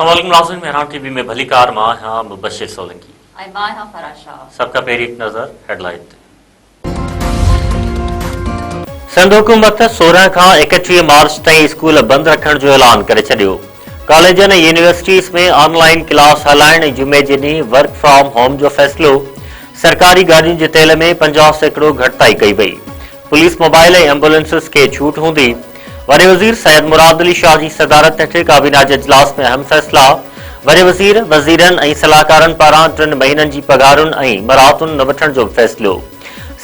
अस्सलामुअलैकुम नाज़रीन, मेहरान टीवी में भली कार मां हां मुबशिर सोलंकी ऐं मां आहियां फराज शाह। सबका पहिरीं हिकु नज़र हेडलाइन ते। सिंध हुकूमत 16 खां 31 मार्च ताईं स्कूल बंदि रखण जो ऐलान करे छॾियो। कॉलेजनि ऐं यूनिवर्सिटीज़ में ऑनलाइन क्लास हलाइण ऐं जुमे जे ॾींहुं वर्क फ्रॉम होम जो फ़ैसिलो। सरकारी गाॾियुनि जे तेल में 50% घटिताई कई वई। पुलिस मोबाइल ऐं एम्बुलेंसिस खे छूट हूंदी। वॾे वज़ीर सैयद मुराद अली शाह जी सदारत हेठि काबीना जे इजलास में अहम फ़ैसिला। वॾे वज़ीर वज़ीरनि ऐं सलाहकारनि पारां 3 महीननि जी पगारुनि ऐं मराहतुनि न वठण जो फ़ैसिलो।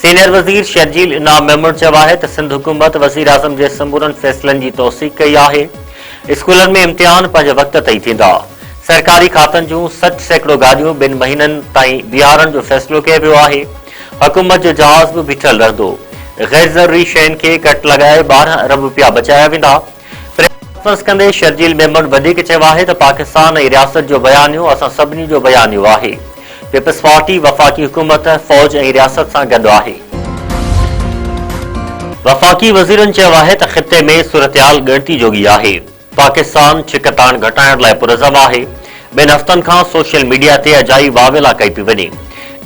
सीनियर वज़ीर शर्जील इनाम मेमून चयो आहे त सिंध हुकूमत वज़ीर आज़म जे समूरनि फ़ैसिलनि जी तौसीक़ कई आहे। स्कूलनि में इम्तिहान पंहिंजे वक़्त ते ई थींदा। सरकारी खातनि जूं 60% गाॾियूं 2 महीननि ताईं बीहारण जो फ़ैसिलो कयो वियो आहे। हुकूमत जो जहाज़ बि बीठल रहंदो। गैर ज़रूरी शयुनि खे कट लॻाए 12 अरब रुपया बचाया वेंदा। कंदे शर्जील मेमून वधीक चयो आहे त पाकिस्तान ऐं रियासत जो बयानियो असां सभिनी जो बयानियो आहे। पीपल्स पार्टी वफ़ाक़ी हुकूमत फ़ौज ऐं रियासत सां गॾु आहे। वफ़ाक़ी वज़ीरनि चयो आहे त ख़िते में सूरतहाल ॻणती जोगी आहे। पाकिस्तान छिकताण घटाइण लाइ पुरज़म आहे। 2 हफ़्तनि खां सोशल मीडिया ते अजाई वावेला कई पई वञे।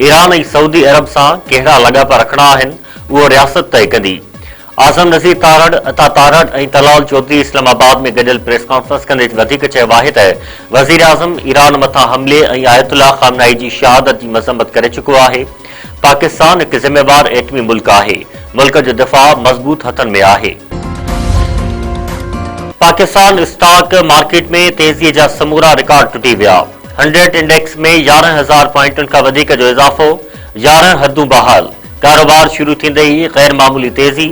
ईरान ऐं सऊदी अरब सां कहिड़ा लाॻापा रखणा आहिनि उहो रियासत तय कंदी। आज़म नज़ीर तारड़, अता तारड़ ऐं तलाल चौधरी इस्लामाबाद में गॾियल प्रेस कॉन्फ्रेंस कंदे वधीक चयो आहे त वज़ीर आज़म ईरान मथां हमले ऐं आयतुल्लाह ख़ामनाई जी शहादत जी मज़म्मत करे चुको आहे। पाकिस्तान हिकु ज़िम्मेवार एटमी मुल्क आहे। मुल्क जो दिफ़ा मज़बूत हथनि में आहे। पाकिस्तान स्टॉक मार्केट में तेज़ीअ जा समूरा रिकॉर्ड टुटी विया। 100 इंडेक्स में 11,000 पॉइंटुनि खां वधीक जो इज़ाफ़ो। 11 हदूं बहाल। कारोबार शुरू थींदे ई गैर मामूली तेज़ी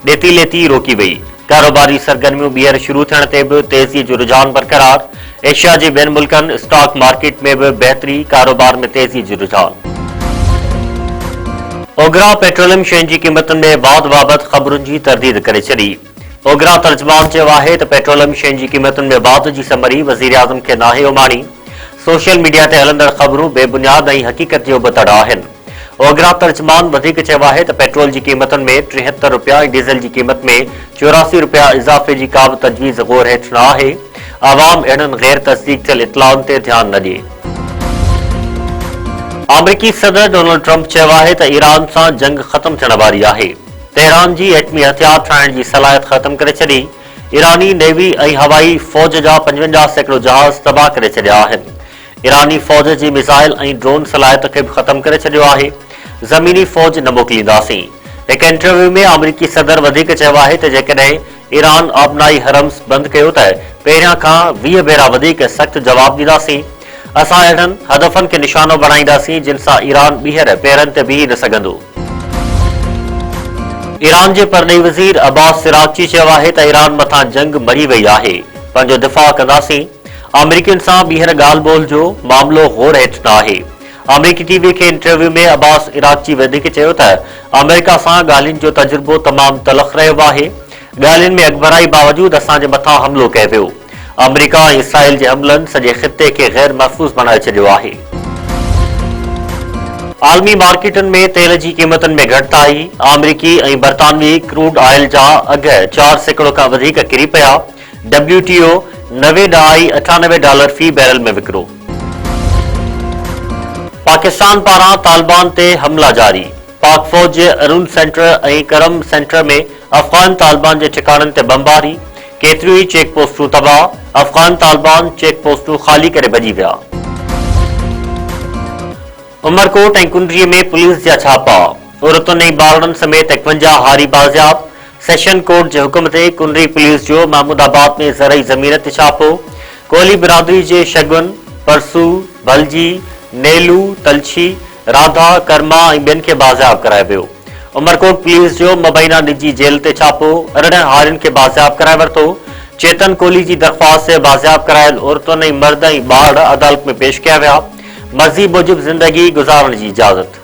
ॾेती लेती रोकी वई। कारोबारी सरगर्मियूं ॿीहर शुरू थियण ते बि तेज़ीअ जो रुझान बरक़रार। एशिया जे ॿियनि मुल्कनि स्टॉक मार्केट में बि बहितरी, कारोबार में तेज़ी जो रुझान। ओगरा पेट्रोलियम शयुनि जी क़ीमतुनि में वाध बाबति ख़बरुनि जी तरदीद करे छॾी। ओगरा तर्जुमान चयो आहे त पेट्रोलियम शयुनि जी क़ीमतुनि में वाध जी समरी वज़ीर आज़म खे नाहे उमाणी। सोशल मीडिया ते हलंदड़ ख़बरूं बेबुनियाद ऐं हक़ीक़त जो बतड़ आहिनि। ओगरा तर्जुमान वधीक चयो आहे त पेट्रोल जी क़ीमतुनि में 73 रुपया ऐं डीज़ल जी क़ीमत में 84 रुपया इज़ाफ़े जी का बि तजवीज़ गौर हेठि न आहे। आवाम अहिड़नि गैर तस्दीक थियल इतलाउनि ते ध्यानु न ॾिए। अमरीकी सदर डोनाल्ड ट्रंप चयो आहे त ईरान सां जंग ख़त्म थियण वारी आहे। तेहरान जी एटमी हथियार ठाहिण जी सलाहियत ख़त्म करे छॾी। ईरानी नेवी ऐं हवाई फ़ौज जा 55% जहाज़ तबाह करे छॾिया आहिनि। ईरानी फ़ौज जी मिसाइल ऐं ड्रोन सलाहियत खे बि ख़त्म करे छॾियो आहे। ज़मीनी फ़ौज न मोकिलींदासीं। हिकु इंटरव्यू में अमरीकी सदर वधीक चयो आहे त जेकॾहिं ईरान आबनाई हरम्स बंदि कयो त पहिरियां खां 20 भेरा वधीक सख़्तु जवाबु ॾींदासीं। असां अहिड़नि हदफ़नि खे निशानो बणाईंदासीं जिन सां ईरान ॿीहर पेरनि ते बीह न सघंदो। ईरान जे परॾेही वज़ीर अब्बास सिरागची चयो आहे त ईरान मथां जंग मरी वई आहे। पंहिंजो दिफ़ा कंदासीं। अमरीकियुनि सां ॿीहर ॻाल्हि ॿोल जो मामिलो गौर हेठि न आहे। अमरीकी टीवी खे इंटरव्यू में अब्बास इराक़ची वधीक चयो त अमेरिका सां ॻाल्हियुनि जो तजुर्बो तमामु तलख़ रहियो आहे। ॻाल्हियुनि में अॻभराई बावजूदि असांजे मथां हमिलो कयो वियो। अमरीका ऐं इसराइल जे हमलनि सॼे ख़िते खे गैर महफ़ूज़ बणाए छॾियो आहे। आलमी मार्केटुनि में तेल जी क़ीमतुनि में घटिताई। अमरीकी ऐं बरतानवी क्रूड ऑयल जा अघ 4% खां वधीक किरी पिया। WTO $90.98 फ़ी बैरल में विकिरो। पाकिस्तान पारां तालिबान ते हमला जारी। पाक फ़ौज जे अरुण सेंटर ऐं करम सेंटर में अफ़गान तालिबान जे ठिकाणनि ते बमबारी। केतिरियूं ई चेक पोस्टूं तबाह। अफ़गान तालिबान चेक पोस्टूं ख़ाली करे भॼी विया। उमरकोट ऐं कुंडरीअ में पुलिस जा छापा। औरतुनि ऐं ॿारनि समेत 51 हारी बाज़ियाब। सेशन कोर्ट जे हुकुम ते कुंडरी पुलिस जो महमूदाबाद में ज़रई ज़मीन ते छापो। कोहली बिरादरी जे शगुन, परसू, भलजी, नेलू, तलछी, राधा, कर्मा ऐं ॿियनि खे बाज़ियाब करायो वियो। उमरकोट पुलिस जो मुबैना निजी जेल ते छापो। 18 हारियुनि खे बाज़ियाब कराए वरितो। चेतन कोहली जी दरख़्वास्त ते बाज़ियाब करायल औरतुनि ऐं मर्द ऐं ॿार अदालत में पेश कया विया। मर्ज़ी मूजिब ज़िंदगी गुज़ारण जी इजाज़त।